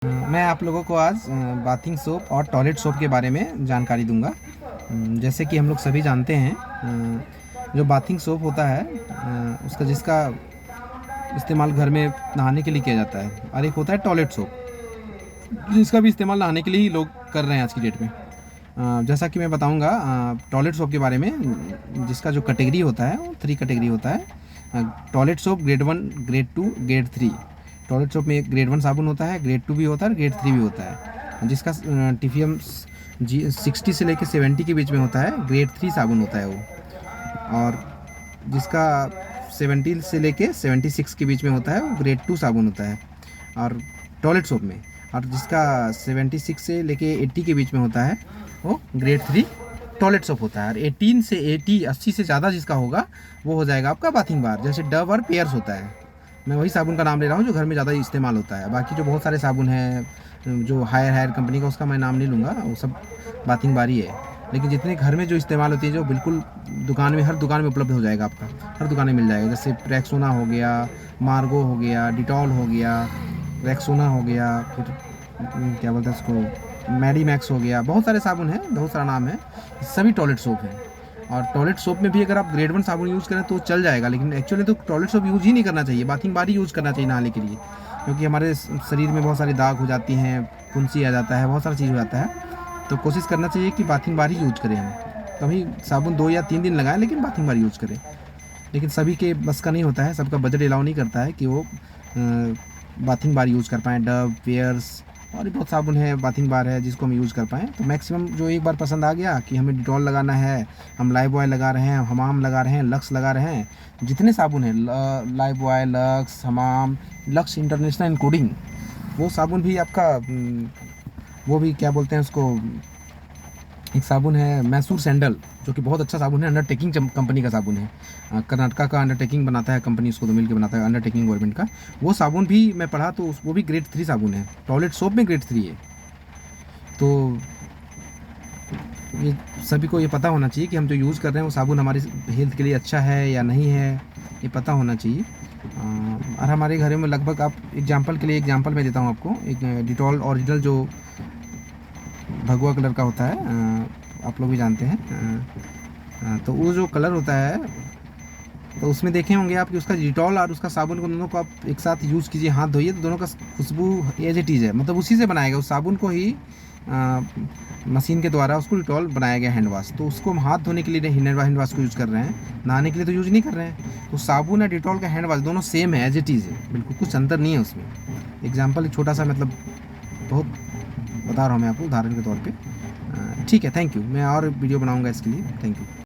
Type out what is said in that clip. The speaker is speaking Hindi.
मैं आप लोगों को आज बाथिंग सोप और टॉयलेट सोप के बारे में जानकारी दूंगा। जैसे कि हम लोग सभी जानते हैं, जो बाथिंग सोप होता है उसका जिसका इस्तेमाल घर में नहाने के लिए किया जाता है, और एक होता है टॉयलेट सोप जिसका भी इस्तेमाल नहाने के लिए ही लोग कर रहे हैं आज की डेट में। जैसा कि मैं बताऊंगा टॉयलेट सोप के बारे में, जिसका जो कैटेगरी होता है वो 3 कैटेगरी होता है। Toilet soap grade 1, grade 2, grade 3। Toilet soap में एक ग्रेड 1 साबुन होता है, ग्रेड 2 भी होता है, ग्रेड 3 भी होता है। जिसका टीफीएम 60 से लेकर 70 के बीच में होता है, ग्रेड 3 साबुन होता है वो। और जिसका 70 से लेके 76 के बीच में होता है वो ग्रेड 2 साबुन होता है और टॉयलेट सोप में। और जिसका 76 से लेके 80 के बीच में होता है वो ग्रेड 3 टॉयलेट सोप होता है। और 18 से 80 से ज़्यादा जिसका होगा वो हो जाएगा आपका बाथिंग बार, जैसे डव और पेयर्स होता है। मैं वही साबुन का नाम ले रहा हूँ जो घर में ज़्यादा इस्तेमाल होता है। बाकी जो बहुत सारे साबुन हैं जो हायर हायर कंपनी का, उसका मैं नाम नहीं लूँगा, वो सब बाथिंग बार ही है। लेकिन जितने घर में जो इस्तेमाल होती है, जो बिल्कुल दुकान में, हर दुकान में उपलब्ध हो जाएगा, आपका हर दुकान में मिल जाएगा। जैसे रेक्सोना हो गया, मार्गो हो गया, डिटॉल हो गया, रेक्सोना हो गया, फिर क्या बोलते हैं उसको, मैडीमैक्स हो गया। बहुत सारे साबुन हैं, बहुत सारा नाम है, सभी टॉयलेट सोप हैं। और टॉयलेट सोप में भी अगर आप ग्रेड 1 साबुन यूज़ करें तो चल जाएगा, लेकिन एक्चुअली तो टॉयलेट सोप यूज़ ही नहीं करना चाहिए, बाथिंग बार ही यूज़ करना चाहिए नहाने के लिए। क्योंकि हमारे शरीर में बहुत सारी दाग हो जाती हैं, फुंसी आ जाता है, बहुत सारी चीज़ हो जाता है। तो कोशिश करना चाहिए कि बाथिंग बार ही यूज़ करें हम। कभी साबुन 2 या 3 दिन लगाएं, लेकिन बाथिंग बार यूज़ करें। लेकिन सभी के बस का नहीं होता है, सबका बजट अलाउ नहीं करता है कि वो बाथिंग बार यूज़ कर पाएँ। डव, पेयर्स और भी बहुत साबुन है, बाथिंग बार है जिसको हम यूज़ कर पाएँ। तो मैक्सिमम जो एक बार पसंद आ गया कि हमें डिटॉल लगाना है, हम लाइफ बॉय लगा रहे हैं, हमाम लगा रहे हैं, लक्स लगा रहे हैं, जितने साबुन हैं, लाइफ बॉय, लक्स, हमाम, लक्स इंटरनेशनल इंक्लूडिंग, वो साबुन भी आपका वो भी क्या बोलते हैं उसको, एक साबुन है मैसूर सैंडल, जो कि बहुत अच्छा साबुन है, अंडरटेकिंग कंपनी का साबुन है। कर्नाटका का अंडरटेकिंग बनाता है कंपनी, उसको तो मिल के बनाता है, अंडरटेकिंग गवर्नमेंट का। वो साबुन भी मैं पढ़ा तो वो भी ग्रेड 3 साबुन है, टॉयलेट सोप में ग्रेड 3 है। तो ये सभी को ये पता होना चाहिए कि हम जो यूज़ कर रहे हैं वो साबुन हमारी हेल्थ के लिए अच्छा है या नहीं है, ये पता होना चाहिए। और हमारे घर में लगभग, आप एग्जांपल के लिए एग्जांपल मैं देता हूँ आपको, एक डिटॉल ओरिजिनल जो भगवा कलर का होता है, आप लोग भी जानते हैं। तो वो जो कलर होता है, तो उसमें देखे होंगे आप कि उसका डिटॉल और उसका साबुन को, दोनों को आप एक साथ यूज़ कीजिए, हाथ धोइए तो दोनों का खुशबू एज इट इज़ है, मतलब उसी से बनाएगा, उस साबुन को ही मशीन के द्वारा उसको डिटॉल बनाया गया हैंड वाश। तो उसको हम हाथ धोने के लिए हैंड वाश को यूज़ कर रहे हैं, नहाने के लिए तो यूज़ नहीं कर रहे हैं। तो साबुन और डिटॉल का हैंड वाश दोनों सेम है, एज इट इज़ है, बिल्कुल कुछ अंतर नहीं है उसमें। एग्जाम्पल एक छोटा सा, मतलब बहुत बता रहा हूँ मैं आपको उदाहरण के तौर पे। ठीक है, थैंक यू। मैं और वीडियो बनाऊँगा इसके लिए। Thank you.